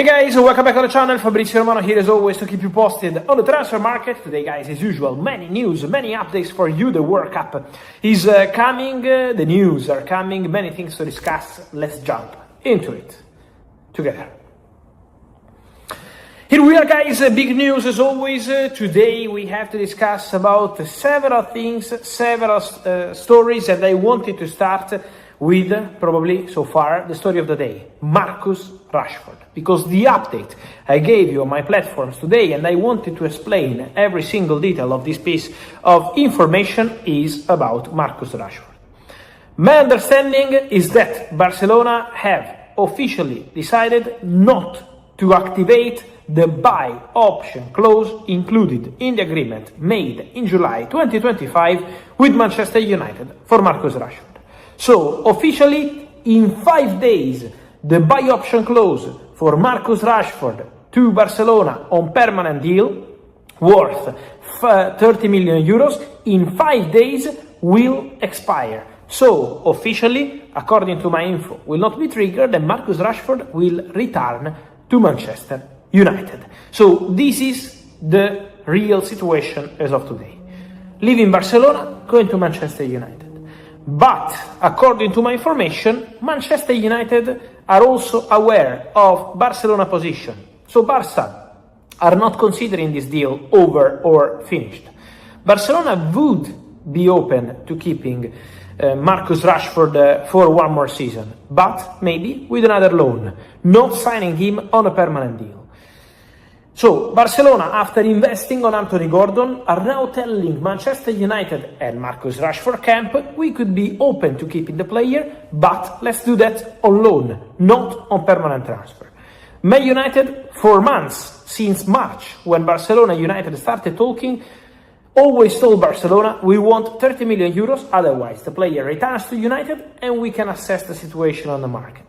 Guys, welcome back to the channel. Fabrizio Romano here as always to keep you posted on the transfer market. Today guys, as usual, many news, many updates for you. The World Cup is coming, the news are coming, many things to discuss. Let's jump into it together. Here we are guys, big news as always. Today we have to discuss about several things, several stories, and I wanted to start with, probably so far, the story of the day, Marcus Rashford. Because the update I gave you on my platforms today, and I wanted to explain every single detail of this piece of information, is about Marcus Rashford. My understanding is that Barcelona have officially decided not to activate the buy option clause included in the agreement made in July 2025 with Manchester United for Marcus Rashford. So, officially, in 5 days, the buy option clause for Marcus Rashford to Barcelona on permanent deal, worth 30 million euros, in 5 days will expire. So, officially, according to my info, will not be triggered and Marcus Rashford will return to Manchester United. So, this is the real situation as of today. Leaving Barcelona, going to Manchester United. But, according to my information, Manchester United are also aware of Barcelona's position. So Barca are not considering this deal over or finished. Barcelona would be open to keeping Marcus Rashford for one more season, but maybe with another loan, not signing him on a permanent deal. So, Barcelona, after investing on Anthony Gordon, are now telling Manchester United and Marcus Rashford camp, we could be open to keeping the player, but let's do that on loan, not on permanent transfer. Man United, for months, since March, when Barcelona United started talking, always told Barcelona, we want 30 million euros, otherwise the player returns to United and we can assess the situation on the market.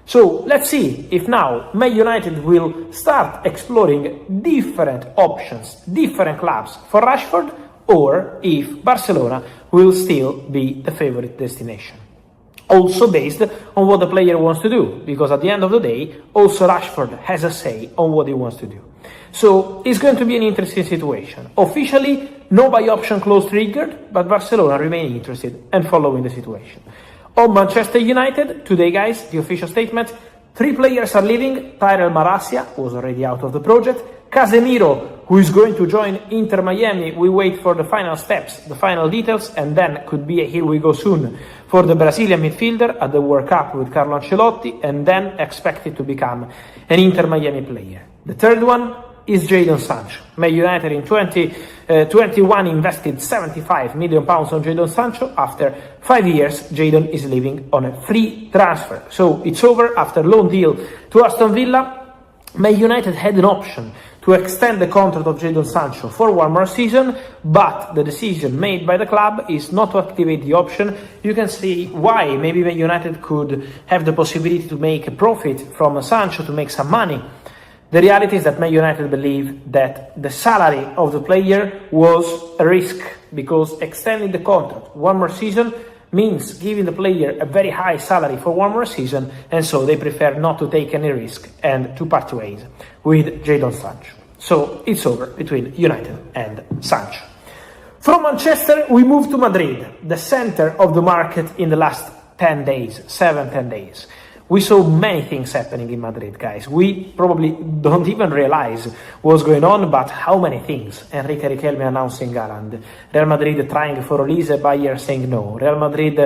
So, let's see if now Man United will start exploring different options, different clubs for Rashford, or if Barcelona will still be the favorite destination. Also based on what the player wants to do, because at the end of the day, also Rashford has a say on what he wants to do. So, it's going to be an interesting situation. Officially, no buy option clause triggered, but Barcelona remain interested and following the situation. On Manchester United, today guys, the official statement, 3 players are leaving. Tyrell Malacia was already out of the project. Casemiro, who is going to join Inter Miami, we wait for the final steps, the final details, and then could be a here we go soon for the Brazilian midfielder at the World Cup with Carlo Ancelotti, and then expected to become an Inter Miami player. The third one is Jadon Sancho. Man United in 2021 invested 75 million pounds on Jadon Sancho. After 5 years, Jadon is leaving on a free transfer. So it's over after loan deal to Aston Villa. Man United had an option to extend the contract of Jadon Sancho for one more season, but the decision made by the club is not to activate the option. You can see why. Maybe Man United could have the possibility to make a profit from Sancho, to make some money. The reality is that Man United believe that the salary of the player was a risk, because extending the contract one more season means giving the player a very high salary for one more season, and so they prefer not to take any risk and to part ways with Jadon Sancho. So it's over between United and Sancho. From Manchester, we move to Madrid, the center of the market in the last 10 days, 7-10 days. We saw many things happening in Madrid, guys. We probably don't even realize what's going on, but how many things. Enrique Riquelme announcing Haaland. Real Madrid trying for Olise, Bayern saying no. Real Madrid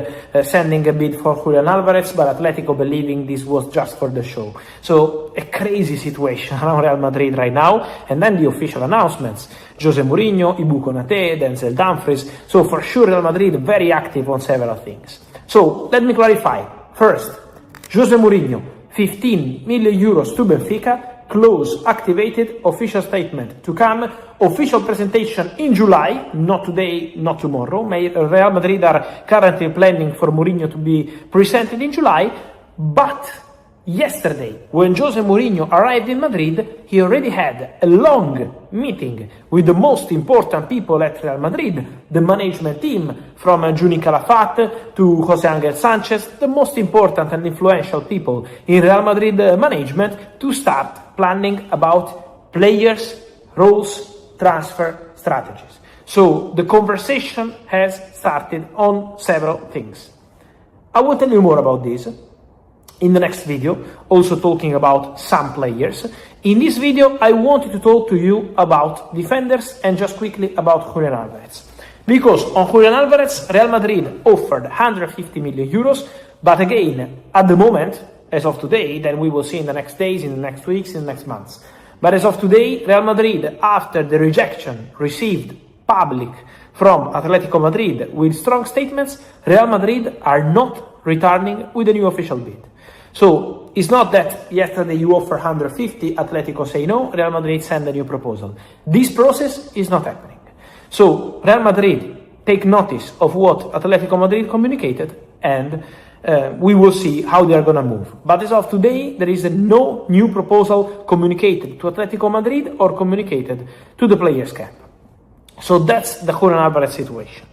sending a bid for Julian Alvarez, but Atletico believing this was just for the show. So, a crazy situation around Real Madrid right now. And then the official announcements. Jose Mourinho, Ibu Konate, Denzel Dumfries. So, for sure, Real Madrid very active on several things. So, let me clarify. First, Jose Mourinho, 15 million euros to Benfica, clause activated, official statement to come, official presentation in July, not today, not tomorrow. Real Madrid are currently planning for Mourinho to be presented in July, but Yesterday, when Jose Mourinho arrived in Madrid, he already had a long meeting with the most important people at Real Madrid, the management team, from Juni Calafat to Jose Angel Sanchez, the most important and influential people in Real Madrid management, to start planning about players, roles, transfer strategies. So the conversation has started on several things. I will tell you more about this in the next video, also talking about some players. In this video, I wanted to talk to you about defenders and just quickly about Julian Alvarez. Because on Julian Alvarez, Real Madrid offered 150 million euros, but again, at the moment, as of today, then we will see in the next days, in the next weeks, in the next months. But as of today, Real Madrid, after the rejection received public from Atletico Madrid with strong statements, Real Madrid are not returning with a new official bid. So it's not that yesterday you offer 150, Atletico say no, Real Madrid send a new proposal. This process is not happening. So Real Madrid take notice of what Atletico Madrid communicated, and we will see how they are going to move. But as of today, there is no new proposal communicated to Atletico Madrid or communicated to the players' camp. So that's the Julian Alvarez situation.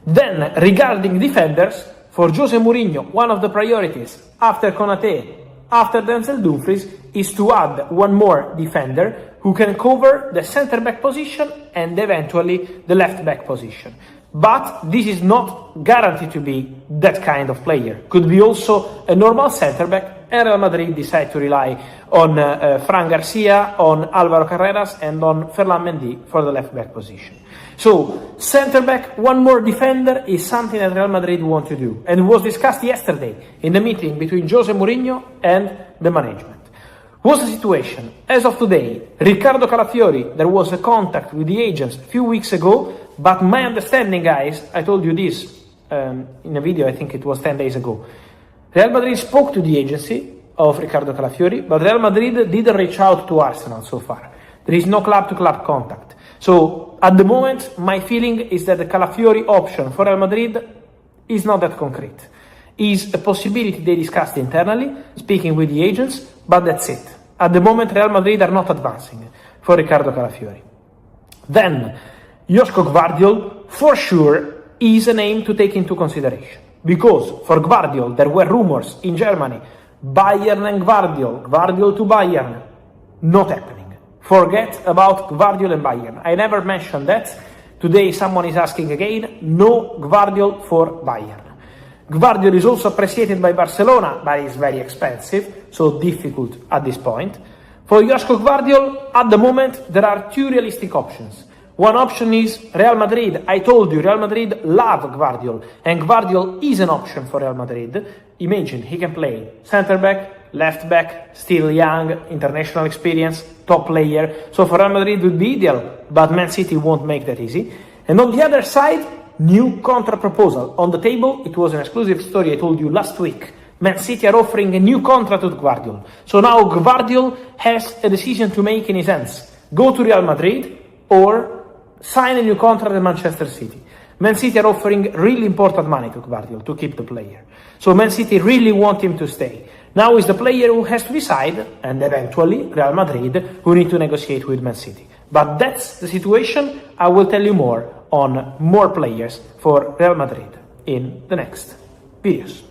Then, regarding defenders, for Jose Mourinho, one of the priorities after Konate, after Denzel Dumfries, is to add one more defender who can cover the center-back position and eventually the left-back position. But this is not guaranteed to be that kind of player. Could be also a normal center-back, and Real Madrid decide to rely on Fran Garcia, on Alvaro Carreras, and on Ferland Mendy for the left-back position. So, center-back, one more defender is something that Real Madrid want to do, and was discussed yesterday in the meeting between Jose Mourinho and the management. What's the situation? As of today, Riccardo Calafiori, there was a contact with the agents a few weeks ago, but my understanding, guys, I told you this in a video, I think it was 10 days ago. Real Madrid spoke to the agency of Riccardo Calafiori, but Real Madrid didn't reach out to Arsenal so far. There is no club-to-club contact. So, at the moment, my feeling is that the Calafiori option for Real Madrid is not that concrete. Is a possibility they discussed internally, speaking with the agents, but that's it. At the moment, Real Madrid are not advancing for Riccardo Calafiori. Then, Joško Gvardiol, for sure, is a name to take into consideration. Because for Gvardiol, there were rumors in Germany, Bayern and Gvardiol, Gvardiol to Bayern, not happening. Forget about Gvardiol and Bayern. I never mentioned that. Today someone is asking again, no Gvardiol for Bayern. Gvardiol is also appreciated by Barcelona, but is very expensive, so difficult at this point. For Joško Gvardiol, at the moment, there are two realistic options. One option is Real Madrid. I told you, Real Madrid love Gvardiol, and Gvardiol is an option for Real Madrid. Imagine, he can play center-back, left-back, still young, international experience, top player. So for Real Madrid it would be ideal, but Man City won't make that easy. And on the other side, new contract proposal. On the table, it was an exclusive story I told you last week. Man City are offering a new contract with Gvardiol. So now Gvardiol has a decision to make in his hands. Go to Real Madrid or sign a new contract at Manchester City. Man City are offering really important money to Gvardiol to keep the player. So Man City really want him to stay. Now is the player who has to decide, and eventually Real Madrid who need to negotiate with Man City. But that's the situation. I will tell you more on more players for Real Madrid in the next videos.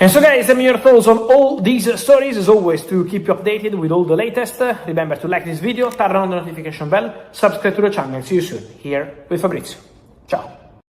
And so guys, let me know your thoughts on all these stories. As always, to keep you updated with all the latest, remember to like this video, turn on the notification bell, subscribe to the channel. See you soon here with Fabrizio. Ciao.